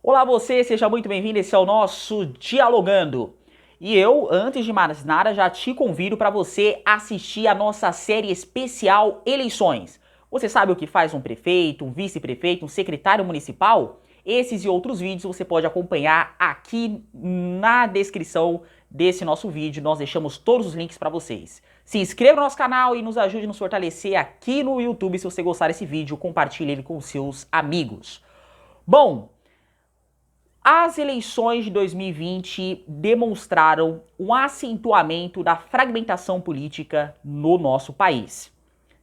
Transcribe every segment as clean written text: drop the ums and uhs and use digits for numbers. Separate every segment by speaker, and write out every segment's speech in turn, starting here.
Speaker 1: Olá você, seja muito bem-vindo, esse é o nosso Dialogando. E eu, antes de mais nada, já te convido para você assistir a nossa série especial Eleições. Você sabe o que faz um prefeito, um vice-prefeito, um secretário municipal? Esses e outros vídeos você pode acompanhar aqui na descrição desse nosso vídeo. Nós deixamos todos os links para vocês. Se inscreva no nosso canal e nos ajude a nos fortalecer aqui no YouTube. Se você gostar desse vídeo, compartilhe ele com seus amigos. Bom, as eleições de 2020 demonstraram um acentuamento da fragmentação política no nosso país.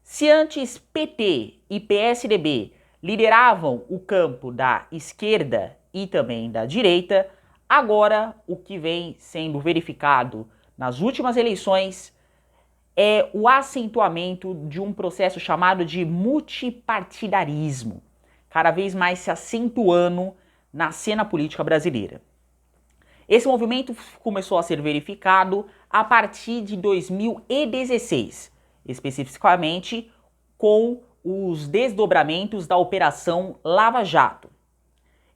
Speaker 1: Se antes PT e PSDB lideravam o campo da esquerda e também da direita, agora o que vem sendo verificado nas últimas eleições é o acentuamento de um processo chamado de multipartidarismo, cada vez mais se acentuando na cena política brasileira. Esse movimento começou a ser verificado a partir de 2016, especificamente com os desdobramentos da Operação Lava Jato.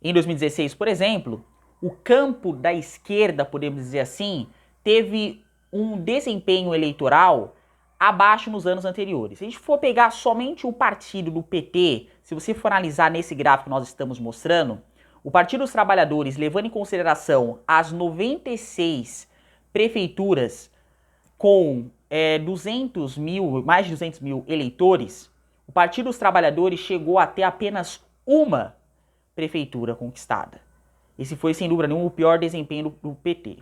Speaker 1: Em 2016, por exemplo, o campo da esquerda, podemos dizer assim, teve um desempenho eleitoral abaixo nos anos anteriores. Se a gente for pegar somente o partido do PT, se você for analisar nesse gráfico que nós estamos mostrando, o Partido dos Trabalhadores, levando em consideração as 96 prefeituras com mais de 200 mil eleitores, o Partido dos Trabalhadores chegou a ter apenas uma prefeitura conquistada. Esse foi, sem dúvida nenhuma, o pior desempenho do PT.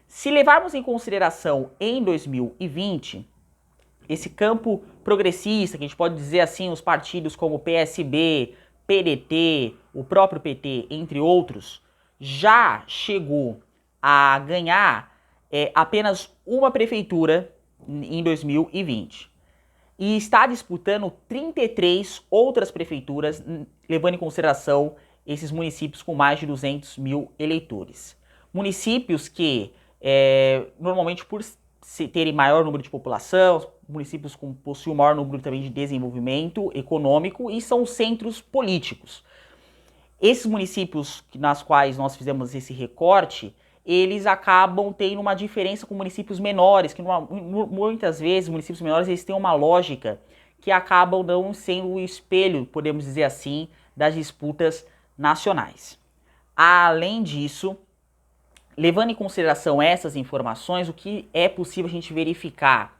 Speaker 1: Se levarmos em consideração em 2020, esse campo progressista, que a gente pode dizer assim, os partidos como PSB, PDT, o próprio PT, entre outros, já chegou a ganhar apenas uma prefeitura em 2020. E está disputando 33 outras prefeituras, levando em consideração esses municípios com mais de 200 mil eleitores. Municípios que, normalmente, por terem maior número de população, municípios que possuem o maior número também de desenvolvimento econômico e são centros políticos. Esses municípios nas quais nós fizemos esse recorte, eles acabam tendo uma diferença com municípios menores, que muitas vezes municípios menores eles têm uma lógica que acabam não sendo o espelho, podemos dizer assim, das disputas nacionais. Além disso, levando em consideração essas informações, o que é possível a gente verificar?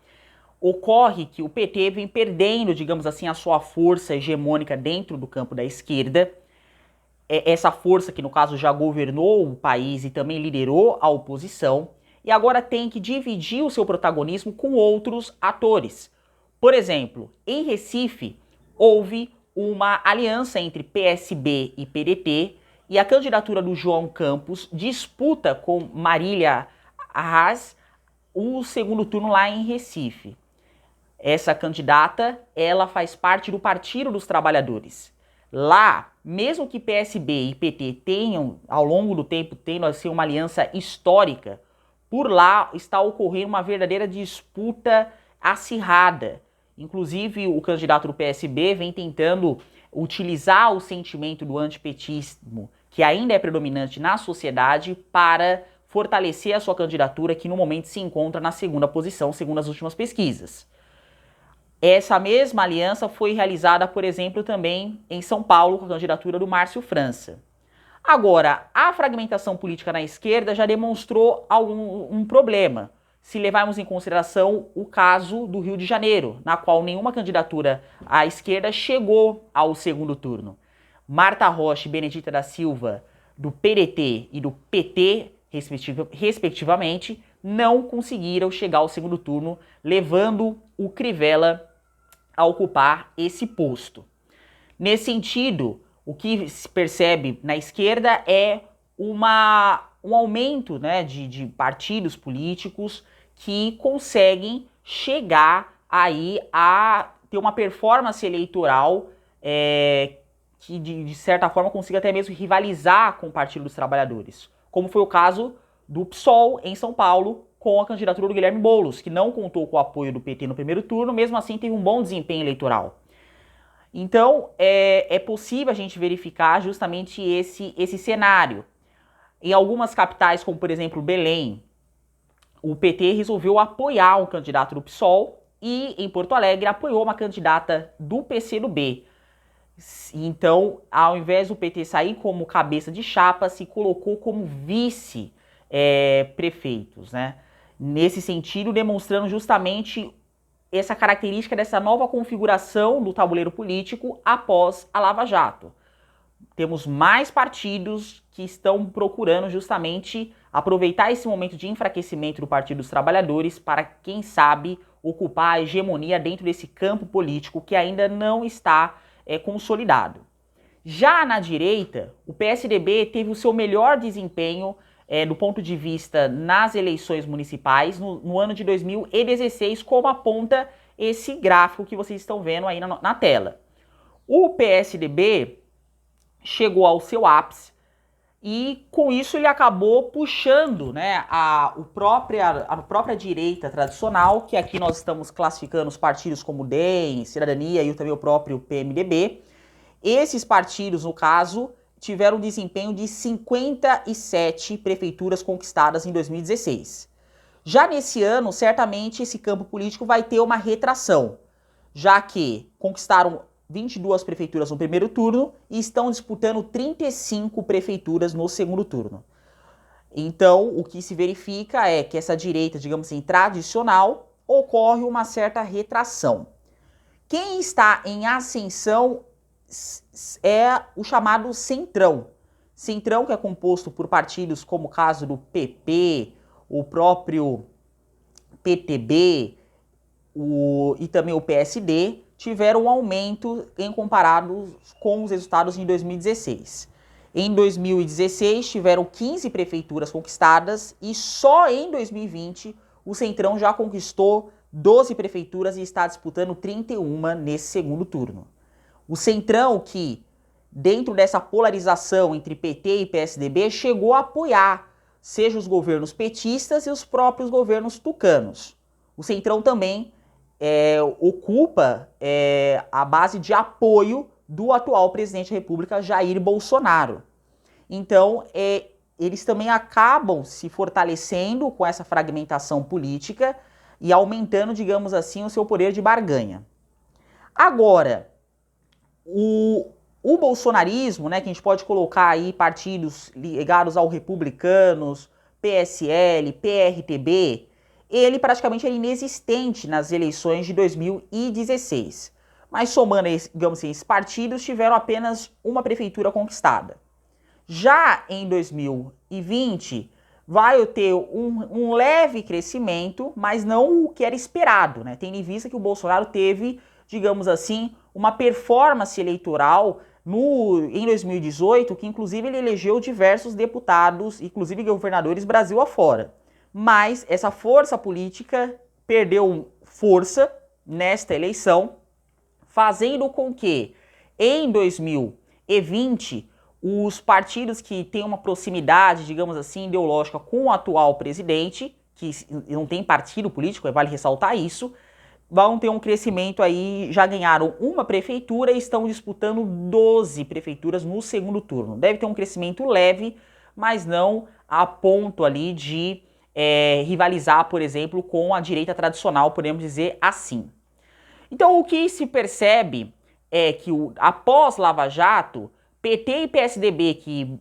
Speaker 1: Ocorre que o PT vem perdendo, digamos assim, a sua força hegemônica dentro do campo da esquerda. Essa força que, no caso, já governou o país e também liderou a oposição, e agora tem que dividir o seu protagonismo com outros atores. Por exemplo, em Recife, houve uma aliança entre PSB e PDT, e a candidatura do João Campos disputa com Marília Arras o segundo turno lá em Recife. Essa candidata, ela faz parte do Partido dos Trabalhadores. Lá, mesmo que PSB e PT tenham, ao longo do tempo, tendo assim, uma aliança histórica, por lá está ocorrendo uma verdadeira disputa acirrada. Inclusive, o candidato do PSB vem tentando utilizar o sentimento do antipetismo, que ainda é predominante na sociedade, para fortalecer a sua candidatura, que no momento se encontra na segunda posição, segundo as últimas pesquisas. Essa mesma aliança foi realizada, por exemplo, também em São Paulo, com a candidatura do Márcio França. Agora, a fragmentação política na esquerda já demonstrou um problema, se levarmos em consideração o caso do Rio de Janeiro, na qual nenhuma candidatura à esquerda chegou ao segundo turno. Marta Rocha e Benedita da Silva, do PDT e do PT, respectivamente, não conseguiram chegar ao segundo turno, levando o Crivella a ocupar esse posto. Nesse sentido, o que se percebe na esquerda é um aumento, né, de partidos políticos que conseguem chegar aí a ter uma performance eleitoral que de certa forma consiga até mesmo rivalizar com o Partido dos Trabalhadores, como foi o caso do PSOL em São Paulo, com a candidatura do Guilherme Boulos, que não contou com o apoio do PT no primeiro turno, mesmo assim teve um bom desempenho eleitoral. Então, é possível a gente verificar justamente esse cenário. Em algumas capitais, como por exemplo Belém, o PT resolveu apoiar um candidato do PSOL e em Porto Alegre apoiou uma candidata do PCdoB. Então, ao invés do PT sair como cabeça de chapa, se colocou como vice-prefeitos, né? Nesse sentido, demonstrando justamente essa característica dessa nova configuração do tabuleiro político após a Lava Jato. Temos mais partidos que estão procurando justamente aproveitar esse momento de enfraquecimento do Partido dos Trabalhadores para, quem sabe, ocupar a hegemonia dentro desse campo político que ainda não está consolidado. Já na direita, o PSDB teve o seu melhor desempenho do ponto de vista nas eleições municipais no ano de 2016, como aponta esse gráfico que vocês estão vendo aí na tela. O PSDB chegou ao seu ápice e com isso ele acabou puxando, né, a própria direita tradicional, que aqui nós estamos classificando os partidos como DEM, Cidadania e também o próprio PMDB. Esses partidos, no caso, tiveram um desempenho de 57 prefeituras conquistadas em 2016. Já nesse ano, certamente, esse campo político vai ter uma retração, já que conquistaram 22 prefeituras no primeiro turno e estão disputando 35 prefeituras no segundo turno. Então, o que se verifica é que essa direita, digamos assim, tradicional, ocorre uma certa retração. Quem está em ascensão é o chamado Centrão. Centrão, que é composto por partidos como o caso do PP, o próprio PTB e também o PSD, tiveram um aumento em comparado com os resultados em 2016. Em 2016, tiveram 15 prefeituras conquistadas e só em 2020 o Centrão já conquistou 12 prefeituras e está disputando 31 nesse segundo turno. O Centrão, que dentro dessa polarização entre PT e PSDB, chegou a apoiar, seja os governos petistas e os próprios governos tucanos. O Centrão também ocupa a base de apoio do atual presidente da República, Jair Bolsonaro. Então, eles também acabam se fortalecendo com essa fragmentação política e aumentando, digamos assim, o seu poder de barganha. Agora, o bolsonarismo, né, que a gente pode colocar aí partidos ligados ao Republicanos, PSL, PRTB, ele praticamente era inexistente nas eleições de 2016. Mas somando, digamos assim, esses partidos tiveram apenas uma prefeitura conquistada. Já em 2020, vai ter um leve crescimento, mas não o que era esperado, né? Tendo em vista que o Bolsonaro teve, digamos assim, uma performance eleitoral em 2018, que inclusive ele elegeu diversos deputados, inclusive governadores Brasil afora. Mas essa força política perdeu força nesta eleição, fazendo com que em 2020 os partidos que têm uma proximidade, digamos assim, ideológica com o atual presidente, que não tem partido político, vale ressaltar isso, vão ter um crescimento aí, já ganharam uma prefeitura e estão disputando 12 prefeituras no segundo turno. Deve ter um crescimento leve, mas não a ponto ali de rivalizar, por exemplo, com a direita tradicional, podemos dizer assim. Então, o que se percebe é que após Lava Jato, PT e PSDB, que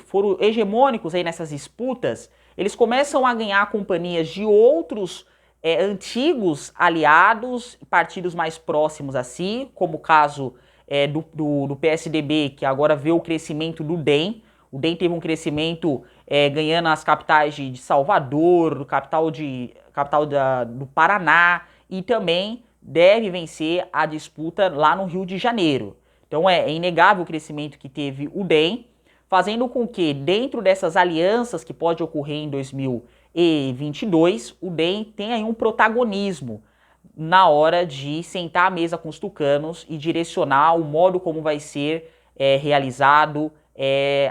Speaker 1: foram hegemônicos aí nessas disputas, eles começam a ganhar companhias de outros antigos aliados, partidos mais próximos a si, como o caso do PSDB, que agora vê o crescimento do DEM. O DEM teve um crescimento ganhando as capitais de Salvador, capital do Paraná, e também deve vencer a disputa lá no Rio de Janeiro. Então é inegável o crescimento que teve o DEM, fazendo com que dentro dessas alianças que pode ocorrer em 2022, o DEM tenha aí um protagonismo na hora de sentar à mesa com os tucanos e direcionar o modo como vai ser realizado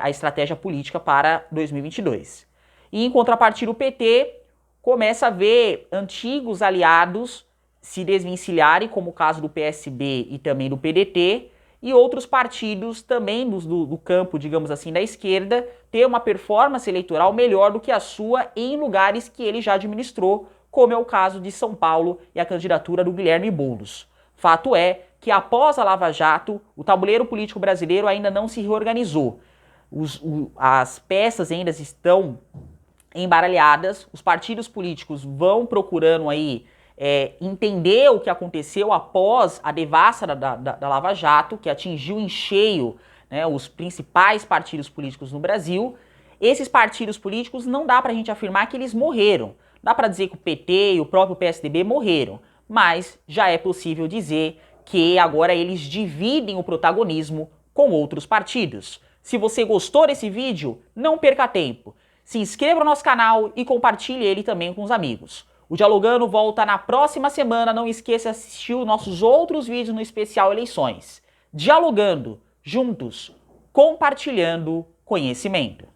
Speaker 1: a estratégia política para 2022. E em contrapartida o PT começa a ver antigos aliados se desvencilharem, como o caso do PSB e também do PDT, e outros partidos também do campo, digamos assim, da esquerda, ter uma performance eleitoral melhor do que a sua em lugares que ele já administrou, como é o caso de São Paulo e a candidatura do Guilherme Boulos. Fato é que após a Lava Jato, o tabuleiro político brasileiro ainda não se reorganizou. As peças ainda estão embaralhadas, os partidos políticos vão procurando aí entender o que aconteceu após a devassa da Lava Jato, que atingiu em cheio, né, os principais partidos políticos no Brasil. Esses partidos políticos não dá pra gente afirmar que eles morreram. Dá pra dizer que o PT e o próprio PSDB morreram, mas já é possível dizer que agora eles dividem o protagonismo com outros partidos. Se você gostou desse vídeo, não perca tempo. Se inscreva no nosso canal e compartilhe ele também com os amigos. O Dialogando volta na próxima semana. Não esqueça de assistir os nossos outros vídeos no especial Eleições. Dialogando, juntos, compartilhando conhecimento.